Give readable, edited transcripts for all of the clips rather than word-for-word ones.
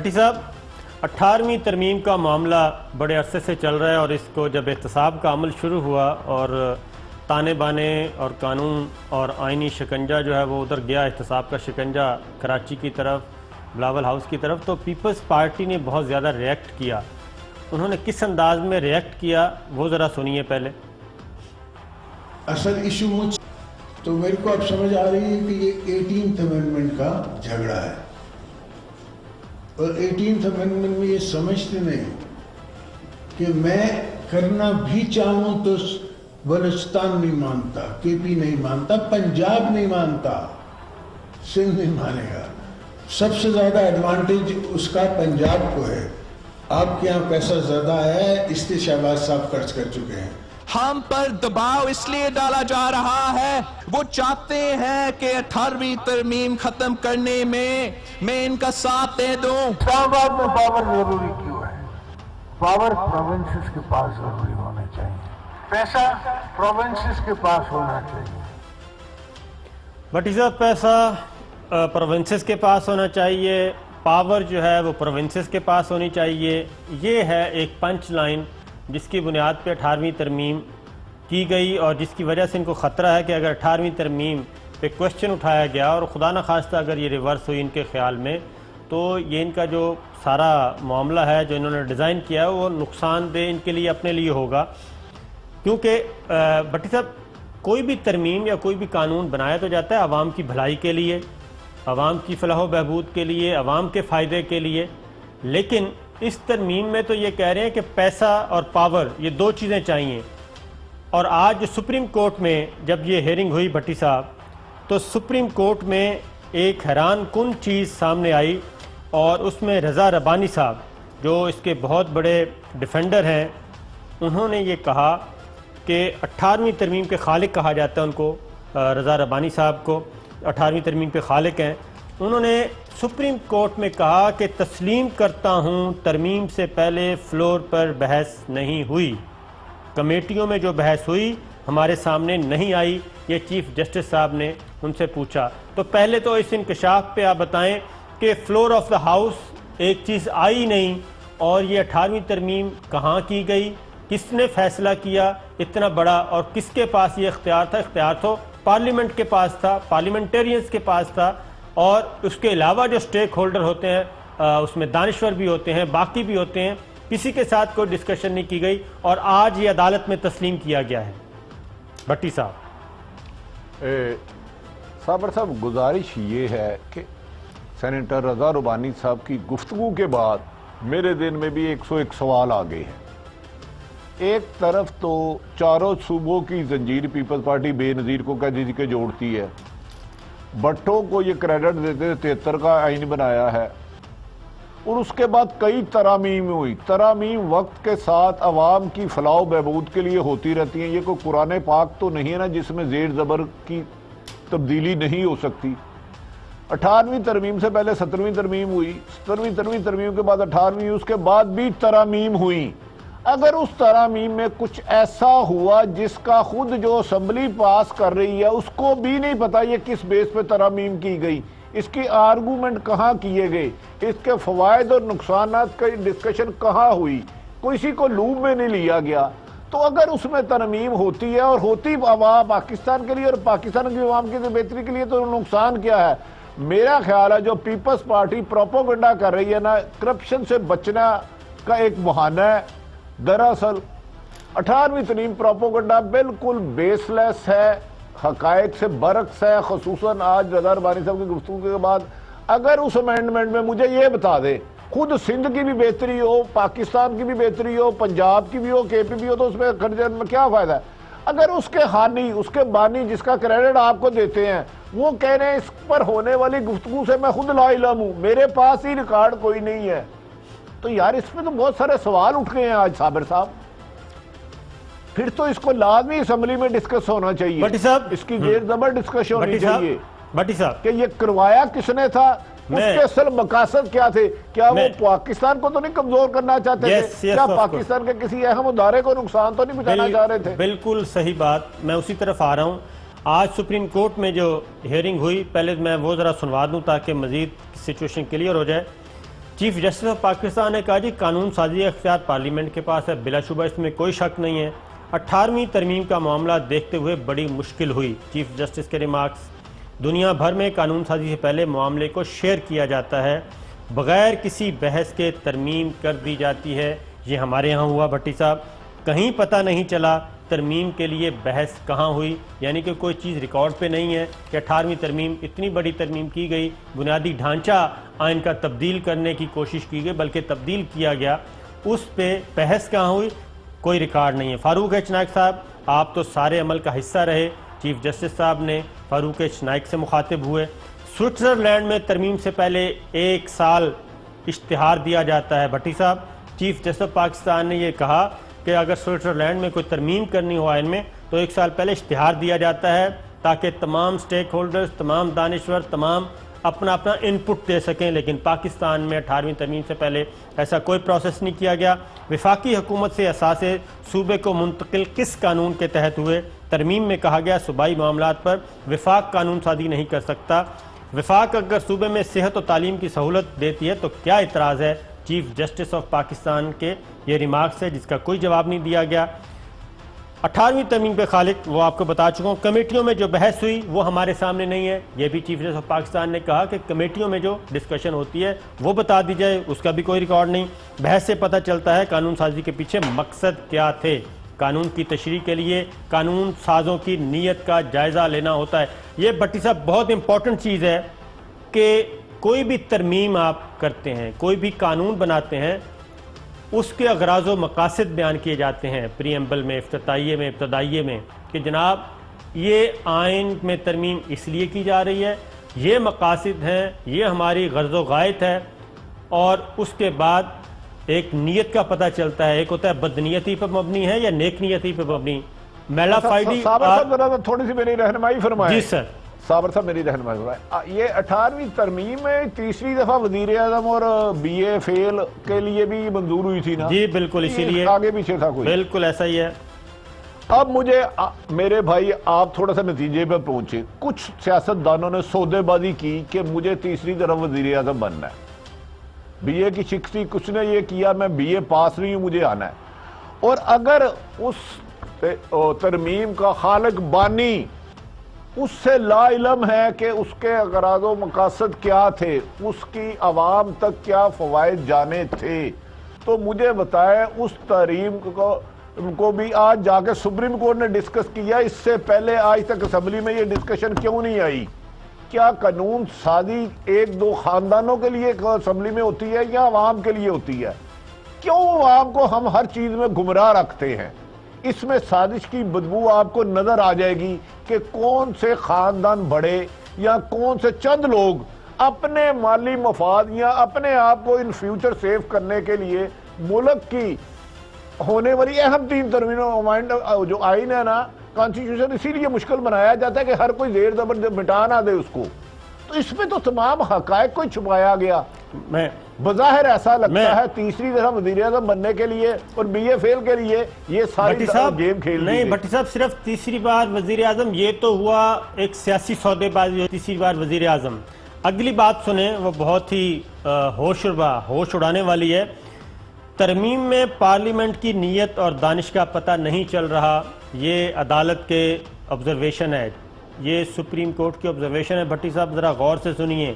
بھٹی صاحب 18ویں ترمیم کا معاملہ بڑے عرصے سے چل رہا ہے اور اس کو جب احتساب کا عمل شروع ہوا اور تانے بانے اور قانون اور آئینی شکنجہ جو ہے وہ ادھر گیا، احتساب کا شکنجہ کراچی کی طرف، بلاول ہاؤس کی طرف، تو پیپلز پارٹی نے بہت زیادہ ریئیکٹ کیا۔ انہوں نے کس انداز میں ریئیکٹ کیا وہ ذرا سنیے پہلے۔ اصل ایشو مجھ تو میرے کو اب سمجھ آ رہی ہے کہ یہ 18th امینڈمنٹ کا جھگڑا ہے، اور 18th امینڈمنٹ میں یہ سمجھتے نہیں کہ میں کرنا بھی چاہوں تو بلوچستان نہیں مانتا، کے پی نہیں مانتا، پنجاب نہیں مانتا، سندھ نہیں مانے گا۔ سب سے زیادہ ایڈوانٹیج اس کا پنجاب کو ہے۔ آپ کے یہاں پیسہ زیادہ ہے، اس لیے شہباز صاحب خرچ کر چکے ہیں۔ ہم پر دباؤ اس لیے ڈالا جا رہا ہے، وہ چاہتے ہیں کہ 18ویں ترمیم ختم کرنے میں ان کا ساتھ دے دوں۔ اسلام آباد میں پاور ضروری کیوں ہے؟ پاور پروونسز کے پاس ضروری ہونا چاہیے، پیسہ پروونسز کے پاس ہونا چاہیے۔ بھٹی صاحب پیسہ پروونسز کے پاس ہونا چاہیے، پاور جو ہے وہ پروونسز کے پاس ہونی چاہیے، یہ ہے ایک پنچ لائن جس کی بنیاد پہ 18ویں ترمیم کی گئی، اور جس کی وجہ سے ان کو خطرہ ہے کہ اگر 18ویں ترمیم پہ کوشچن اٹھایا گیا اور خدا نخواستہ اگر یہ ریورس ہوئی ان کے خیال میں، تو یہ ان کا جو سارا معاملہ ہے جو انہوں نے ڈیزائن کیا ہے وہ نقصان دہ ان کے لیے اپنے لیے ہوگا۔ کیونکہ بھٹی صاحب کوئی بھی ترمیم یا کوئی بھی قانون بنایا تو جاتا ہے عوام کی بھلائی کے لیے، عوام کی فلاح و بہبود کے لیے، عوام کے فائدے کے لیے، لیکن اس ترمیم میں تو یہ کہہ رہے ہیں کہ پیسہ اور پاور یہ دو چیزیں چاہیے۔ اور آج سپریم کورٹ میں جب یہ ہیئرنگ ہوئی بھٹی صاحب، تو سپریم کورٹ میں ایک حیران کن چیز سامنے آئی، اور اس میں رضا ربانی صاحب جو اس کے بہت بڑے ڈیفینڈر ہیں، انہوں نے یہ کہا کہ 18ویں ترمیم کے خالق کہا جاتا ہے ان کو، رضا ربانی صاحب کو 18ویں ترمیم کے خالق ہیں۔ انہوں نے سپریم کورٹ میں کہا کہ تسلیم کرتا ہوں ترمیم سے پہلے فلور پر بحث نہیں ہوئی، کمیٹیوں میں جو بحث ہوئی ہمارے سامنے نہیں آئی، یہ چیف جسٹس صاحب نے ان سے پوچھا۔ تو پہلے تو اس انکشاف پہ آپ بتائیں کہ فلور آف دا ہاؤس ایک چیز آئی نہیں، اور یہ 18ویں ترمیم کہاں کی گئی، کس نے فیصلہ کیا اتنا بڑا، اور کس کے پاس یہ اختیار تھا؟ اختیار تو پارلیمنٹ کے پاس تھا، پارلیمنٹیرینز کے پاس تھا، اور اس کے علاوہ جو سٹیک ہولڈر ہوتے ہیں اس میں دانشور بھی ہوتے ہیں، باقی بھی ہوتے ہیں، کسی کے ساتھ کوئی ڈسکشن نہیں کی گئی، اور آج یہ عدالت میں تسلیم کیا گیا ہے۔ بھٹی صاحب صابر صاحب، گزارش یہ ہے کہ سینیٹر رضا ربانی صاحب کی گفتگو کے بعد میرے دل میں بھی 101 سوال آ گئے ہیں۔ ایک طرف تو چاروں صوبوں کی زنجیر پیپلز پارٹی بے نظیر کو کہہ کے جوڑتی ہے، بٹوں کو یہ کریڈٹ دیتے 73 کا آئین بنایا ہے، اور اس کے بعد کئی ترامیم ہوئی۔ ترامیم وقت کے ساتھ عوام کی فلاح و بہبود کے لیے ہوتی رہتی ہیں، یہ کوئی قرآن پاک تو نہیں ہے نا جس میں زیر زبر کی تبدیلی نہیں ہو سکتی۔ 18ویں ترمیم سے پہلے 17ویں ترمیم ہوئی، 17ویں ترمیم کے بعد 18ویں، اس کے بعد بھی ترامیم ہوئی۔ اگر اس ترامیم میں کچھ ایسا ہوا جس کا خود جو اسمبلی پاس کر رہی ہے اس کو بھی نہیں پتا یہ کس بیس پہ ترامیم کی گئی، اس کی آرگومنٹ کہاں کیے گئے، اس کے فوائد اور نقصانات کی ڈسکشن کہاں ہوئی، کسی کو لوپ میں نہیں لیا گیا، تو اگر اس میں ترمیم ہوتی ہے اور ہوتی عوام پاکستان کے لیے اور پاکستان کی عوام کی بہتری کے لیے، تو نقصان کیا ہے؟ میرا خیال ہے جو پیپلز پارٹی پروپیگنڈا کر رہی ہے نا، کرپشن سے بچنا کا ایک بہانہ ہے۔ دراصل 18ویں ترمیم پروپیگنڈا بالکل بیس لیس ہے، حقائق سے برعکس ہے، خصوصاً آج رضا ربانی صاحب کی گفتگو کے بعد۔ اگر اس امینڈمنٹ میں مجھے یہ بتا دے خود سندھ کی بھی بہتری ہو، پاکستان کی بھی بہتری ہو، پنجاب کی بھی ہو، کے پی بھی ہو، تو اس میں خرچ میں کیا فائدہ ہے؟ اگر اس کے حانی، اس کے بانی جس کا کریڈٹ آپ کو دیتے ہیں، وہ کہہ رہے ہیں اس پر ہونے والی گفتگو سے میں خود لا علم ہوں، میرے پاس ہی ریکارڈ کوئی نہیں ہے، تو یار اس میں تو بہت سارے سوال اٹھ گئے ہیں آج صابر صاحب۔ پھر تو اس کو لازمی اسمبلی میں ڈسکس ہونا چاہیے، بھٹی صاحب اس کی زیر زبر ڈسکشن ہونی چاہیے بھٹی صاحب کہ یہ کروایا کس نے تھا، اس کے اصل مقاصد کیا تھے، کیا وہ پاکستان کو تو نہیں کمزور کرنا چاہتے تھے، کیا پاکستان کے کسی اہم ادارے کو نقصان تو نہیں پہنچانا چاہ رہے تھے؟ بالکل صحیح بات، میں اسی طرف آ رہا ہوں۔ آج سپریم کورٹ میں جو ہیئرنگ ہوئی، پہلے میں وہ ذرا سنوا دوں تاکہ مزید سچویشن کلیئر ہو جائے۔ چیف جسٹس آف پاکستان نے کہا جی قانون سازی کا اختیار پارلیمنٹ کے پاس ہے، بلا شبہ اس میں کوئی شک نہیں ہے۔ 18ویں ترمیم کا معاملہ دیکھتے ہوئے بڑی مشکل ہوئی، چیف جسٹس کے ریمارکس۔ دنیا بھر میں قانون سازی سے پہلے معاملے کو شیئر کیا جاتا ہے، بغیر کسی بحث کے ترمیم کر دی جاتی ہے۔ یہ ہمارے ہاں ہوا بھٹی صاحب، کہیں پتہ نہیں چلا ترمیم کے لیے بحث کہاں ہوئی، یعنی کہ کوئی چیز ریکارڈ پہ نہیں ہے کہ 18ویں ترمیم، اتنی بڑی ترمیم کی گئی، بنیادی ڈھانچہ آئین کا تبدیل کرنے کی کوشش کی گئی، بلکہ تبدیل کیا گیا، اس پہ بحث کہاں ہوئی، کوئی ریکارڈ نہیں ہے۔ فاروق ایچ نائک صاحب، آپ تو سارے عمل کا حصہ رہے، چیف جسٹس صاحب نے فاروق ایچ نائک سے مخاطب ہوئے۔ سوئٹزرلینڈ میں ترمیم سے پہلے 1 سال اشتہار دیا جاتا ہے۔ بھٹی صاحب، چیف جسٹس آف پاکستان نے یہ کہا کہ اگر سوئٹزرلینڈ میں کوئی ترمیم کرنی ہو آئین میں تو 1 سال پہلے اشتہار دیا جاتا ہے تاکہ تمام سٹیک ہولڈرز، تمام دانشور، تمام اپنا انپٹ دے سکیں، لیکن پاکستان میں 18ویں ترمیم سے پہلے ایسا کوئی پروسیس نہیں کیا گیا۔ وفاقی حکومت سے اثاثے صوبے کو منتقل کس قانون کے تحت ہوئے؟ ترمیم میں کہا گیا صوبائی معاملات پر وفاق قانون سازی نہیں کر سکتا۔ وفاق اگر صوبے میں صحت و تعلیم کی سہولت دیتی ہے تو کیا اعتراض ہے؟ چیف جسٹس آف پاکستان کے یہ ریمارکس ہے جس کا کوئی جواب نہیں دیا گیا۔ 18ویں ترمیم پہ خالق، وہ آپ کو بتا چکا ہوں، کمیٹیوں میں جو بحث ہوئی وہ ہمارے سامنے نہیں ہے، یہ بھی چیف جسٹس آف پاکستان نے کہا کہ کمیٹیوں میں جو ڈسکشن ہوتی ہے وہ بتا دی جائے، اس کا بھی کوئی ریکارڈ نہیں۔ بحث سے پتہ چلتا ہے قانون سازی کے پیچھے مقصد کیا تھے۔ قانون کی تشریح کے لیے قانون سازوں کی نیت کا جائزہ لینا ہوتا ہے۔ یہ بھٹی صاحب بہت امپورٹنٹ چیز ہے کہ کوئی بھی ترمیم آپ کرتے ہیں، کوئی بھی قانون بناتے ہیں، اس کے اغراض و مقاصد بیان کیے جاتے ہیں پریمبل میں، افتتاحیے میں، ابتدائیے میں، کہ جناب یہ آئین میں ترمیم اس لیے کی جا رہی ہے، یہ مقاصد ہیں، یہ ہماری غرض و غایت ہے، اور اس کے بعد ایک نیت کا پتہ چلتا ہے، ایک ہوتا ہے بدنیتی پر مبنی ہے یا نیک نیتی پر مبنی۔ میلا فائڈی صابر صاحب ذرا تھوڑی سی میری رہنمائی فرمائیں۔ جی سر۔ صابر صاحب میری رہنمائی فرمائیں۔ یہ 18ویں ترمیم میں تیسری دفعہ وزیر اعظم اور بی اے فیل کے لیے بھی منظور ہوئی تھی نا؟ جی بالکل، اسی لیے آگے پیچھے تھا کوئی؟ بالکل ایسا ہی ہے۔ اب مجھے میرے بھائی آپ تھوڑا سا نتیجے پہ پہنچے۔ کچھ سیاستدانوں نے سودے بازی کی کہ مجھے تیسری طرف وزیر اعظم بننا ہے، بی اے کی شک تھی، کچھ نے یہ کیا میں بی اے پاس نہیں ہوں، مجھے آنا ہے۔ اور اگر اس ترمیم کا خالق بانی اس سے لا علم ہے کہ اس کے اغراض و مقاصد کیا تھے، اس کی عوام تک کیا فوائد جانے تھے، تو مجھے بتائیں اس ترمیم کو بھی آج جا کے سپریم کورٹ نے ڈسکس کیا، اس سے پہلے آج تک اسمبلی میں یہ ڈسکشن کیوں نہیں آئی؟ کیا قانون سازی 1-2 خاندانوں کے لیے اسمبلی میں ہوتی ہے یا عوام کے لیے ہوتی ہے؟ کیوں عوام کو ہم ہر چیز میں گمراہ رکھتے ہیں؟ اس میں سازش کی بدبو آپ کو نظر آ جائے گی کہ کون سے خاندان بڑے یا کون سے چند لوگ اپنے مالی مفاد یا اپنے آپ کو ان فیوچر سیو کرنے کے لیے ملک کی ہونے والی اہم 3 ترمیم جو آئین ہے نا، کانسٹیٹیوشن اسی لیے مشکل بنایا جاتا ہے کہ ہر کوئی زیر زبر مٹا نہ دے اس کو، تو اس میں تو تمام حقائق کو چھپایا گیا۔ میں بظاہر ایسا لگتا ہے تیسری طرح وزیر اعظم بننے کے لیے اور بی اے فیل کے لیے یہ ساری گیم کھیل نہیں بھٹی صاحب، صرف تیسری بار وزیر اعظم یہ تو ہوا ایک سیاسی سودے بازی، تیسری بار وزیر اعظم۔ اگلی بات سنیں، وہ بہت ہی ہوش اڑانے والی ہے۔ ترمیم میں پارلیمنٹ کی نیت اور دانش کا پتہ نہیں چل رہا، یہ عدالت کے آبزرویشن ہے، یہ سپریم کورٹ کی آبزرویشن ہے۔ بھٹی صاحب ذرا غور سے سنیے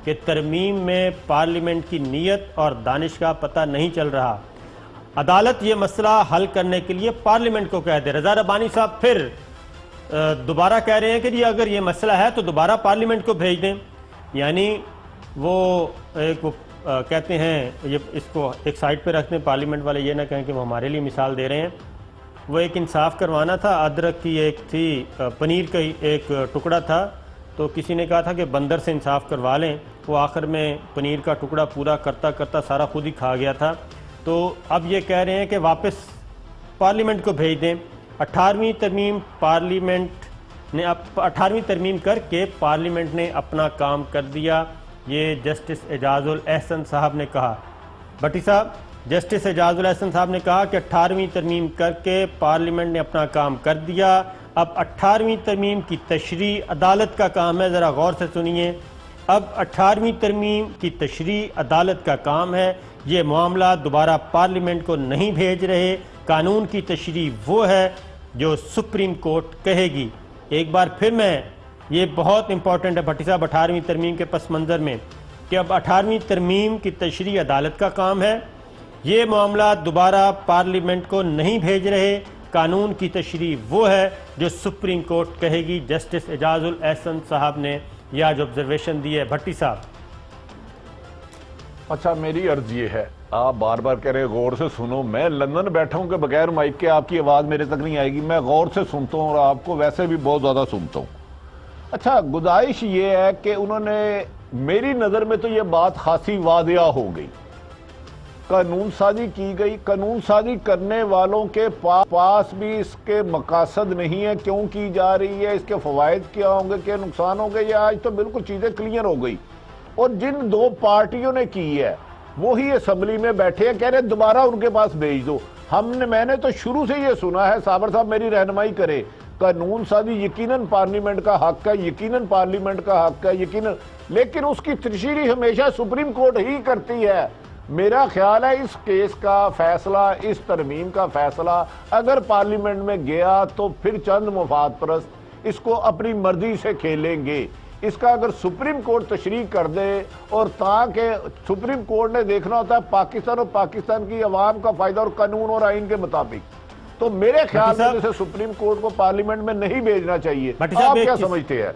کہ ترمیم میں پارلیمنٹ کی نیت اور دانش کا پتہ نہیں چل رہا، عدالت یہ مسئلہ حل کرنے کے لیے پارلیمنٹ کو کہہ دے۔ رضا ربانی صاحب پھر دوبارہ کہہ رہے ہیں کہ جی اگر یہ مسئلہ ہے تو دوبارہ پارلیمنٹ کو بھیج دیں، یعنی وہ کہتے ہیں، یہ اس کو ایک سائٹ پہ رکھ دیں، پارلیمنٹ والے یہ نہ کہیں کہ وہ ہمارے لیے مثال دے رہے ہیں۔ وہ ایک انصاف کروانا تھا، ادرک کی ایک تھی، پنیر کا ایک ٹکڑا تھا، تو کسی نے کہا تھا کہ بندر سے انصاف کروا لیں، وہ آخر میں پنیر کا ٹکڑا پورا کرتا کرتا سارا خود ہی کھا گیا تھا۔ تو اب یہ کہہ رہے ہیں کہ واپس پارلیمنٹ کو بھیج دیں۔ 18ویں ترمیم پارلیمنٹ نے 18ویں ترمیم کر کے پارلیمنٹ نے اپنا کام کر دیا، یہ جسٹس اعجاز الاحسن صاحب نے کہا۔ بھٹی صاحب، جسٹس اعجاز الاحسن صاحب نے کہا کہ 18ویں ترمیم کر کے پارلیمنٹ نے اپنا کام کر دیا، اب 18ویں ترمیم کی تشریح عدالت کا کام ہے۔ ذرا غور سے سنیے، اب 18ویں ترمیم کی تشریح عدالت کا کام ہے. یہ معاملہ دوبارہ پارلیمنٹ کو نہیں بھیج رہے. قانون کی تشریح وہ ہے جو سپریم کورٹ کہے گی. ایک بار پھر میں یہ بہت امپورٹنٹ ہے بھٹی صاحب 18ویں ترمیم کے پس منظر میں کہ اب 18ویں ترمیم کی تشریح عدالت کا کام ہے. یہ معاملہ دوبارہ پارلیمنٹ کو نہیں بھیج رہے. قانون کی تشریح وہ ہے جو سپریم کورٹ کہے گی. جسٹس اعجاز الاحسن صاحب نے یہ آج آبزرویشن دی ہے. بھٹی صاحب اچھا میری عرض یہ ہے، آپ بار بار کہہ رہے غور سے سنو. میں لندن بیٹھا ہوں کہ بغیر مائک کے آپ کی آواز میرے تک نہیں آئے گی. میں غور سے سنتا ہوں اور آپ کو ویسے بھی بہت زیادہ سنتا ہوں. اچھا گزارش یہ ہے کہ انہوں نے، میری نظر میں تو یہ بات خاصی واضح ہو گئی. قانون سازی کی گئی. قانون سازی کرنے والوں کے پاس بھی اس کے مقاصد نہیں ہے، کیوں کی جا رہی ہے، اس کے فوائد کیا ہوں گے، کیا نقصان ہوں گے. یہ آج تو بالکل چیزیں کلیئر ہو گئی. اور جن دو پارٹیوں نے کی ہے وہی اسمبلی میں بیٹھے ہیں، کہہ رہے دوبارہ ان کے پاس بھیج دو. میں نے تو شروع سے یہ سنا ہے، صابر صاحب میری رہنمائی کرے، قانون سازی یقیناً پارلیمنٹ کا حق ہے، یقیناً پارلیمنٹ کا حق ہے، یقیناً، لیکن اس کی تشریح ہمیشہ سپریم کورٹ ہی کرتی ہے. میرا خیال ہے اس کیس کا فیصلہ، اس ترمیم کا فیصلہ اگر پارلیمنٹ میں گیا تو پھر چند مفاد پرست اس کو اپنی مرضی سے کھیلیں گے. اس کا اگر سپریم کورٹ تشریح کر دے، اور تاکہ سپریم کورٹ نے دیکھنا ہوتا ہے پاکستان اور پاکستان کی عوام کا فائدہ اور قانون اور آئین کے مطابق، تو میرے خیال میں جیسے سپریم کورٹ کو پارلیمنٹ میں نہیں بھیجنا چاہیے. آپ کیا سمجھتے ہیں؟